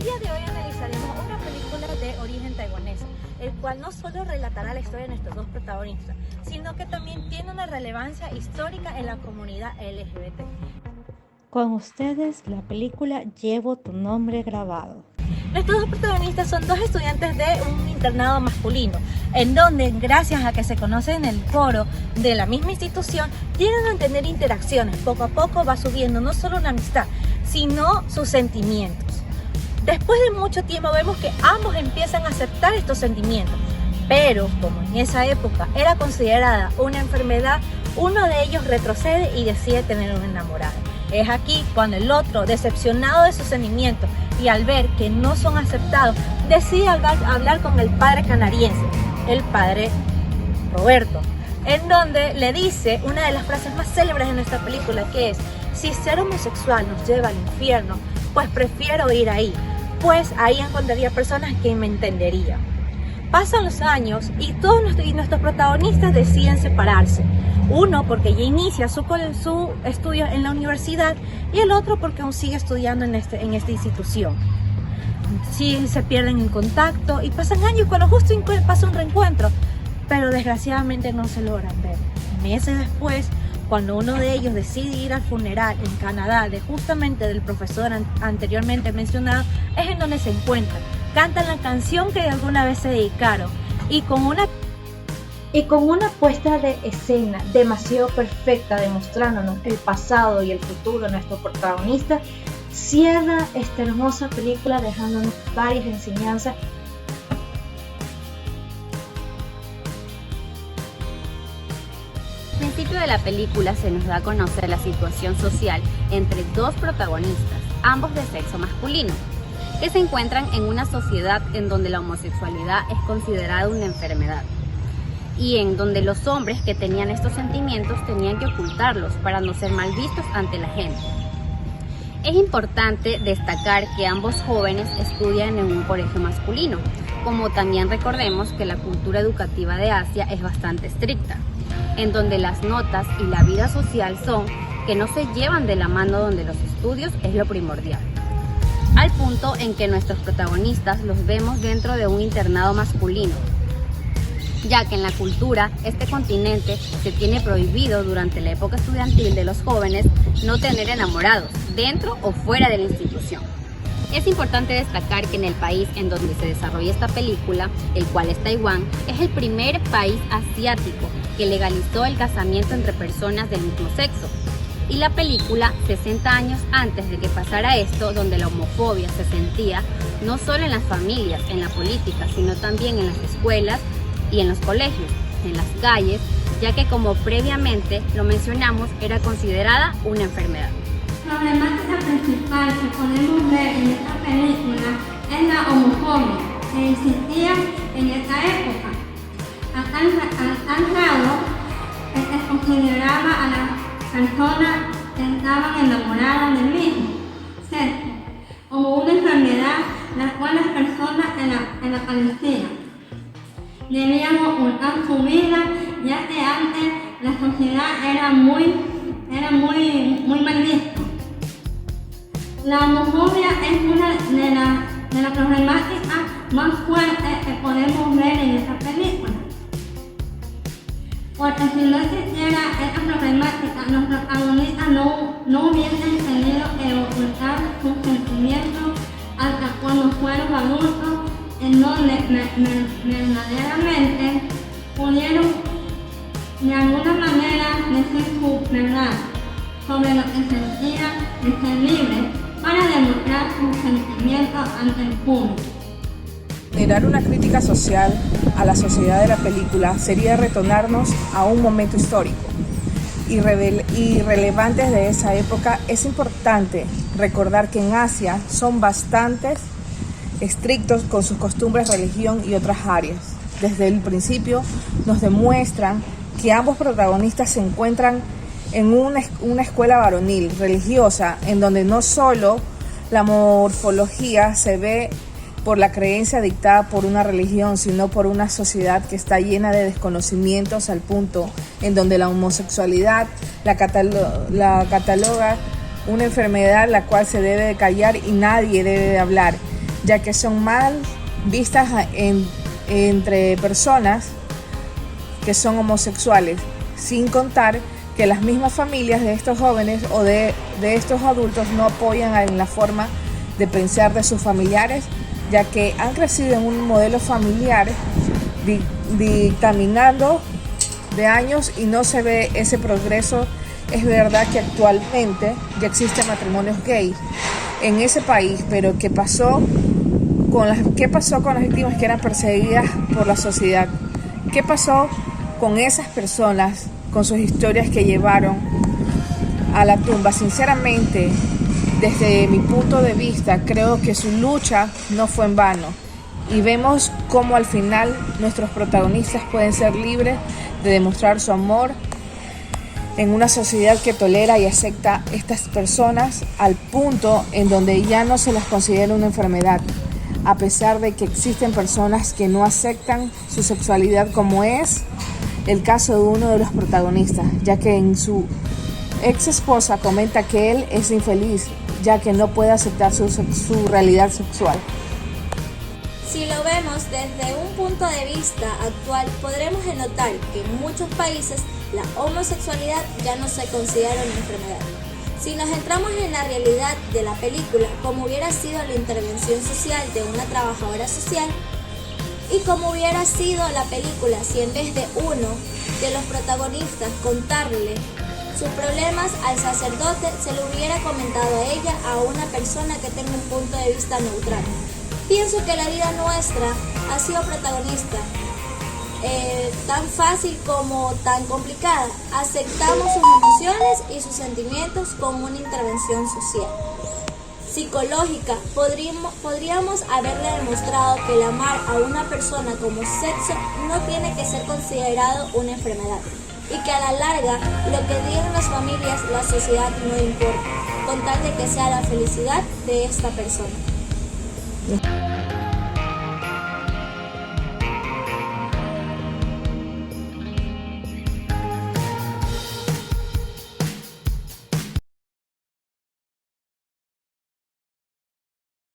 día de hoy analizaremos una película de origen taiwanés, el cual no solo relatará la historia de nuestros dos protagonistas, sino que también tiene una relevancia histórica en la comunidad LGBT. Con ustedes la película Llevo tu nombre grabado. Nuestros dos protagonistas son dos estudiantes de un internado masculino, en donde, gracias a que se conocen en el coro de la misma institución, tienen a tener interacciones. Poco a poco va subiendo no solo una amistad, sino sus sentimientos. Después de mucho tiempo vemos que ambos empiezan a aceptar estos sentimientos, pero como en esa época era considerada una enfermedad, uno de ellos retrocede y decide tener una enamorada. Es aquí cuando el otro, decepcionado de sus sentimientos y al ver que no son aceptados, decide hablar con el padre canadiense, el padre Roberto, en donde le dice una de las frases más célebres de nuestra película, que es: si ser homosexual nos lleva al infierno, pues prefiero ir ahí, pues ahí encontraría personas que me entenderían. Pasan los años y todos nuestros protagonistas deciden separarse. Uno porque ya inicia su estudio en la universidad y el otro porque aún sigue estudiando en esta institución. Sí, se pierden en contacto y pasan años cuando justo pasa un reencuentro, pero desgraciadamente no se logran ver. Meses después, cuando uno de ellos decide ir al funeral en Canadá justamente del profesor anteriormente mencionado, es en donde se encuentran. Cantan la canción que alguna vez se dedicaron y con una puesta de escena demasiado perfecta, demostrándonos el pasado y el futuro de nuestro protagonista, cierra esta hermosa película dejándonos varias enseñanzas. Al principio de la película se nos da a conocer la situación social entre dos protagonistas, ambos de sexo masculino, que se encuentran en una sociedad en donde la homosexualidad es considerada una enfermedad y en donde los hombres que tenían estos sentimientos tenían que ocultarlos para no ser mal vistos ante la gente. Es importante destacar que ambos jóvenes estudian en un colegio masculino, como también recordemos que la cultura educativa de Asia es bastante estricta, en donde las notas y la vida social son que no se llevan de la mano, donde los estudios es lo primordial. Al punto en que nuestros protagonistas los vemos dentro de un internado masculino, ya que en la cultura este continente se tiene prohibido durante la época estudiantil de los jóvenes no tener enamorados, dentro o fuera de la institución. Es importante destacar que en el país en donde se desarrolla esta película, el cual es Taiwán, es el primer país asiático que legalizó el casamiento entre personas del mismo sexo. Y la película, 60 años antes de que pasara esto, donde la homofobia se sentía no solo en las familias, en la política, sino también en las escuelas y en los colegios, en las calles, ya que como previamente lo mencionamos, era considerada una enfermedad. La problemática principal que podemos ver en esta película es la homofobia que existía en esa época, a tal grado que se consideraba a las personas que estaban enamoradas del mismo sexo como una enfermedad la cual las personas en la padecían. Debían ocultar su vida, ya que antes la sociedad era muy mal vista. La homofobia es una de las problemáticas más fuertes que podemos ver en esta película. Porque si no existiera esta problemática, los protagonistas no hubiesen tenido que ocultar sus sentimientos hasta cuando fueron adultos, en donde verdaderamente pudieron de alguna manera decir su verdad sobre lo que sentían y ser libres para demostrar sus sentimientos ante el público. Dar una crítica social a la sociedad de la película sería retornarnos a un momento histórico y relevantes de esa época. Es importante recordar que en Asia son bastantes estrictos con sus costumbres, religión y otras áreas. Desde el principio nos demuestran que ambos protagonistas se encuentran en una escuela varonil, religiosa, en donde no solo la morfología se ve por la creencia dictada por una religión, sino por una sociedad que está llena de desconocimientos, al punto en donde la homosexualidad la cataloga una enfermedad la cual se debe de callar y nadie debe de hablar, ya que son mal vistas entre personas que son homosexuales, sin contar que las mismas familias de estos jóvenes o de estos adultos no apoyan en la forma de pensar de sus familiares, ya que han crecido en un modelo familiar dictaminando de años y no se ve ese progreso. Es verdad que actualmente ya existen matrimonios gay en ese país, pero ¿qué pasó con las víctimas que eran perseguidas por la sociedad? ¿Qué pasó con esas personas, con sus historias que llevaron a la tumba? Sinceramente, desde mi punto de vista, creo que su lucha no fue en vano. Y vemos cómo al final nuestros protagonistas pueden ser libres de demostrar su amor en una sociedad que tolera y acepta a estas personas al punto en donde ya no se las considera una enfermedad, a pesar de que existen personas que no aceptan su sexualidad, como es el caso de uno de los protagonistas, ya que en su ex esposa comenta que él es infeliz, ya que no puede aceptar su realidad sexual. Si lo vemos desde un punto de vista actual, podremos notar que en muchos países la homosexualidad ya no se considera una enfermedad. Si nos centramos en la realidad de la película, como hubiera sido la intervención social de una trabajadora social, y como hubiera sido la película si en vez de uno de los protagonistas contarle sus problemas al sacerdote, se lo hubiera comentado a ella, a una persona que tenga un punto de vista neutral. Pienso que la vida nuestra ha sido protagonista, tan fácil como tan complicada. Aceptamos sus emociones y sus sentimientos con una intervención social. Psicológica, podríamos haberle demostrado que el amar a una persona como sexo no tiene que ser considerado una enfermedad y que a la larga lo que digan las familias, la sociedad no importa, con tal de que sea la felicidad de esta persona.